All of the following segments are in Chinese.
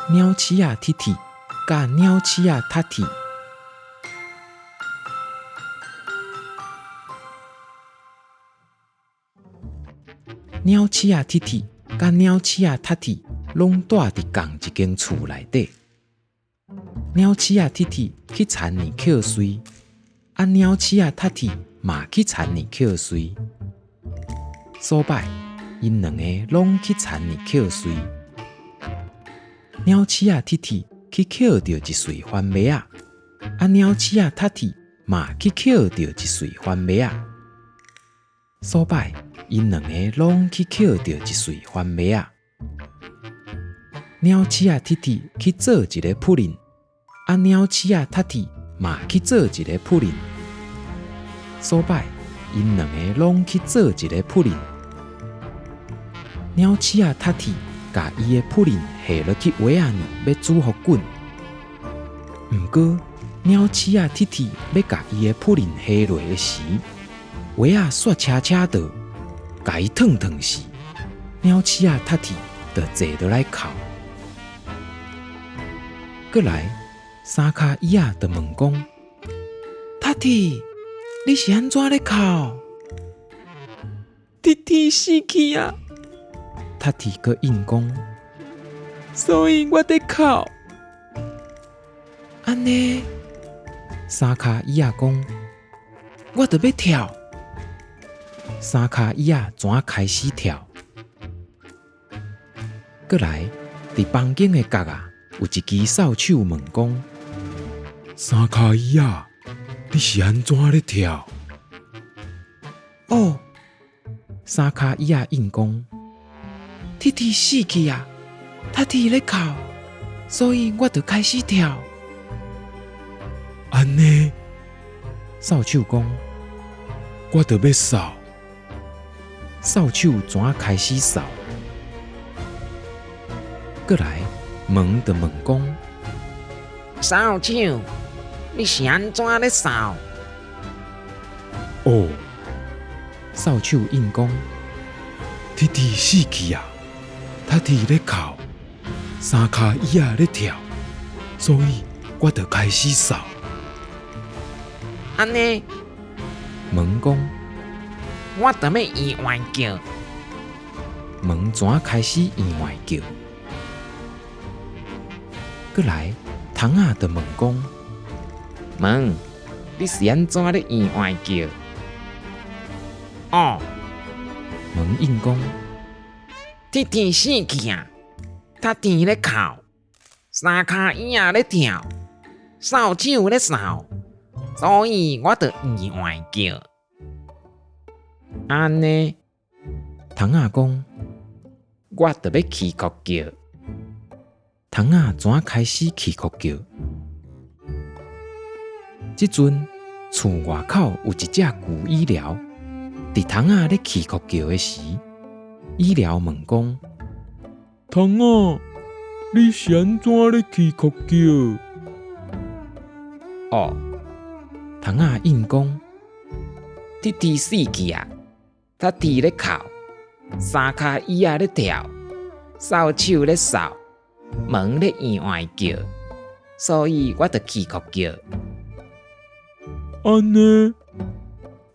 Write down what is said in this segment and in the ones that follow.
鸟鼠仔踢踢，甲鸟鼠仔踢踢。鸟鼠仔踢踢，甲鸟鼠仔踢踢，拢住伫同一间厝内底。鸟鼠仔踢踢去田里捡水，鸟鼠仔踢踢嘛去田里捡水。所摆，因两个拢去田里捡水。鸟鼠仔踢踢去捡到一穗番麦仔，鸟鼠仔踢踢嘛去捡到一穗番麦仔。所摆，因两个拢去捡到一穗番麦仔。鸟鼠仔踢踢去做一个扑林，鸟鼠仔踢踢嘛去做一个扑林。所摆，因两个拢去做一个扑林。鸟鼠仔踢踢甲伊的扑林下落去苇仔里要煮互滚。毋过，鸟鼠仔踢踢要甲伊的扑林下落的时，苇仔煞车车倒，甲伊烫烫死。鸟鼠仔踢踢就坐倒来哭。过来，三脚椅仔就问讲：“踢踢，你是安怎咧哭？”踢踢死去啊！踢踢佫应讲：“所以我在哭。”安尼，三脚椅仔讲：“我着要跳。”三脚椅仔怎开始跳？过来，伫房间的角有一支扫帚问讲：“三脚椅仔，你是安怎咧跳？”哦，三脚椅仔应讲：“踢踢死去啊！踢踢咧哭，所以我就开始跳。”安尼，扫帚讲：“我着要扫。”扫帚怎开始扫？过来，问就问讲：“扫帚，你是安怎咧扫？”哦，扫帚应讲：“踢踢死去啊！踢踢咧哭，三脚椅仔咧跳，所以我就开始扫。”安尼，问讲：“我着要意外叫。”问怎开始意外叫？过来，虫仔就问讲：“问，你是安怎咧意外叫？”哦，问应讲：“踢踢死去啊！踢踢咧哭，三脚椅仔咧跳，扫帚咧扫，所以我着意外叫。”安尼，虫仔讲：“我着要起哭叫。”虫仔怎开始起哭叫？即阵厝外口有一只旧医疗，伫虫仔咧起哭叫的时，医疗问讲：“虫仔，你是安怎咧起哭叫？”哦，虫仔应讲：“踢踢死去啊！踢踢咧哭，三脚椅仔咧跳，扫帚咧扫。门咧意外叫，所以我着起哭叫。”安尼，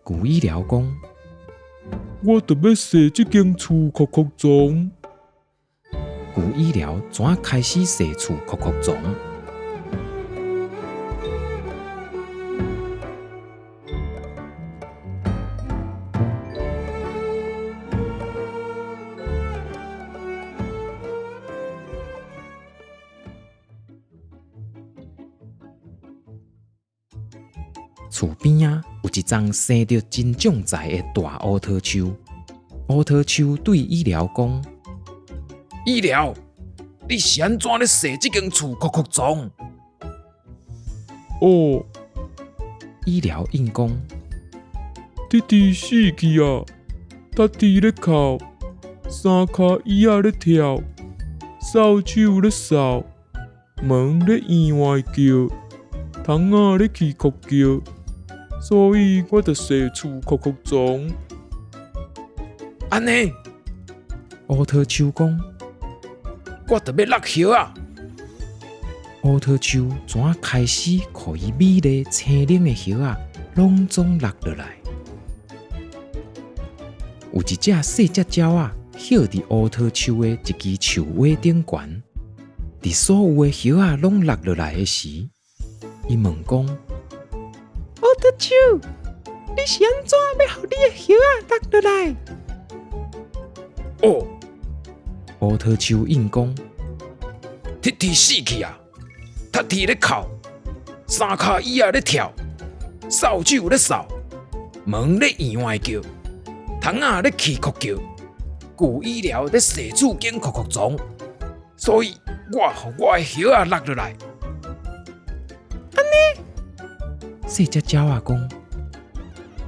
旧医疗讲：“我着要洗这间厝哭哭床。”旧医疗怎开始洗厝哭哭床？厝边有一丛生着真壮财的大乌桃树。乌桃树对医疗讲：“医疗，你是安怎咧洗这间厝哭哭床？”哦，医疗应讲：“踢踢死去啊！踢踢咧哭，三脚椅仔咧跳，扫帚咧扫，门咧意外叫，虫仔咧起哭叫。所以我着洗厝哭哭床。”安尼，乌桃树讲：“我着要落叶啊！乌桃树怎开始，互伊美丽青冷的叶仔拢总落落来。有一只细只鸟仔，歇伫乌桃树的一支树尾顶悬。伫所有的叶仔拢落落来的时，伊问讲：乌桃树，你是安怎要互你的叶仔落落来？哦，乌桃树应讲：铁蹄死去啊！塔蹄咧哭，三脚椅仔咧跳，扫帚咧扫，门咧员外叫，虫仔咧气哭叫，旧医疗咧洗厝间哭哭撞，所以我互我的叶仔落落来。安尼，细只鸟仔讲：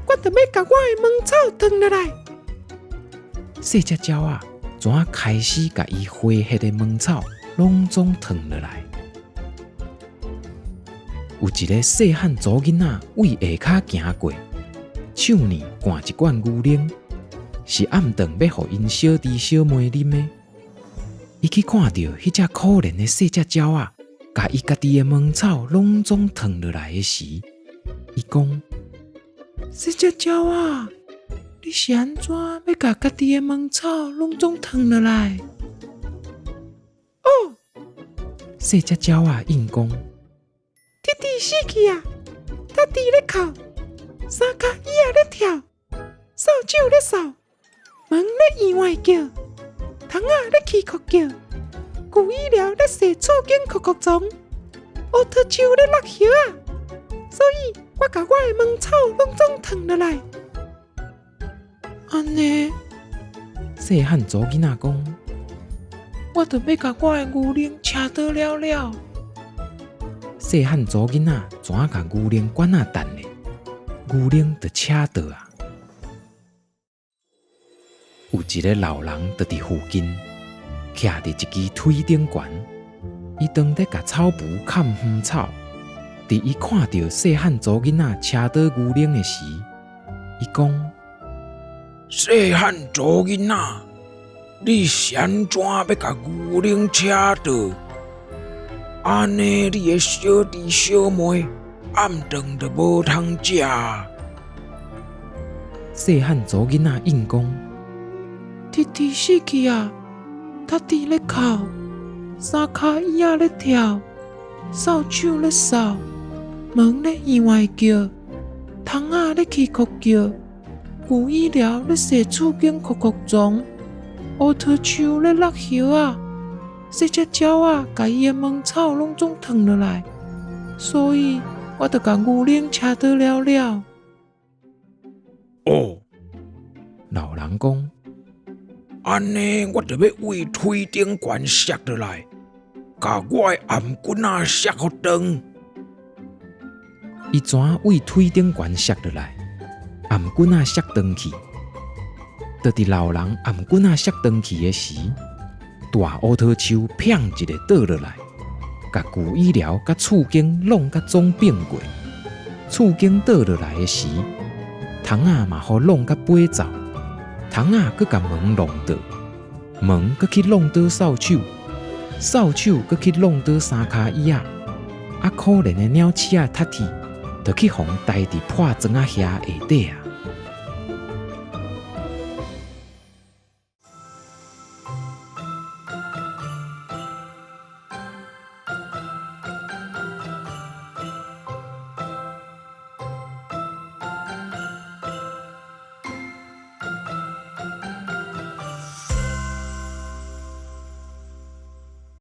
我着要甲我的芒草断落来。细只鸟仔怎开始甲伊花迄个芒草拢总断落来。有一个细汉祖囡仔为下骹行过，手呢掼一罐牛奶，是暗顿要互因小弟小妹啉的。伊去看到迄只可怜的细只鸟仔，甲伊家己的芒草拢总断落来的时，伊讲：细只鸟仔，你是安怎要甲家己的芒草拢总断落来？哦，细只鸟仔应讲：弟弟死去啊！塔蹄咧哭，三脚椅仔咧跳，扫帚咧扫，门咧员外叫，虫仔咧气哭叫，旧医疗咧洗厝间哭哭撞，乌桃树咧落叶仔，所以我甲我的芒草拢总断落来。安尼，细汉祖囡仔讲：我着要甲我的牛奶车倒了了。细汉祖囡仔怎甲牛奶管仔等咧？牛奶就车倒啊！有一个老人就伫附近，徛伫一支腿顶悬，伊当在甲草匏砍园草。伫伊看到细汉祖囡仔车倒牛奶的时，伊讲：细汉祖囡仔，你是安怎要甲牛奶车倒？安尼，你的小弟小妹暗顿就无通食。细汉祖囡仔应讲：弟弟死去啊！塔蹄咧哭，三脚椅仔咧跳，扫帚咧扫，门咧员外叫，虫仔咧气哭叫，旧医疗咧洗厝间哭哭撞，乌桃树咧落叶仔。细只鸟仔甲伊的芒草拢总断落来，所以我着甲牛奶车倒了了。哦，老人讲：安尼我着要为腿顶悬摔落来，甲我的颔棍仔摔互断。伊怎为腿顶悬摔落来，颔棍仔摔断去？就伫老人颔棍仔摔断去的时，大乌桃树砰一个倒落来，甲旧医疗甲厝间弄甲总变过。厝间倒落来的时，虫仔嘛互弄甲飞走，虫仔佮甲门弄倒，门佮去弄倒扫帚，扫帚佮去弄倒三脚椅仔，可怜的鸟鼠仔塔蹄，就去互呆伫破砖仔遐下底啊！